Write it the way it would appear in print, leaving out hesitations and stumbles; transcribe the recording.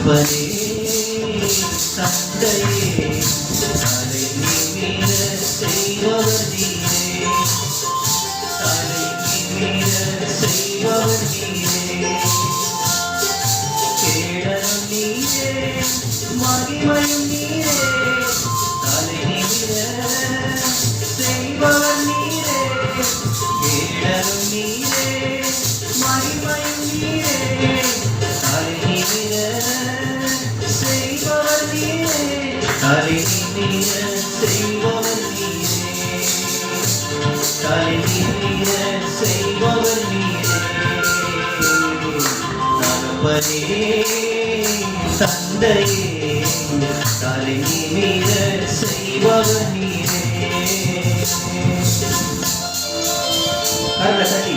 தகப்பனே தந்தையே தலை நிமிர செய்பவர் நீரே, தலை நிமிர செய்பவர் நீரே. கேடலும் நீரே மகிமையும் நீரே, தலை நிமிர செய்பவர் நீரே. கேடலும் நீரே மகிமையும் நீரே, தலை நிமிர செய்பவர் நீரே. தலை நிமிர செய்பவர் நீரே, தலை நிமிர செய்பவர் நீரே. தகப்பனே தந்தையே தலை நிமிர செய்பவர் நீரே. கரங்களை தட்டி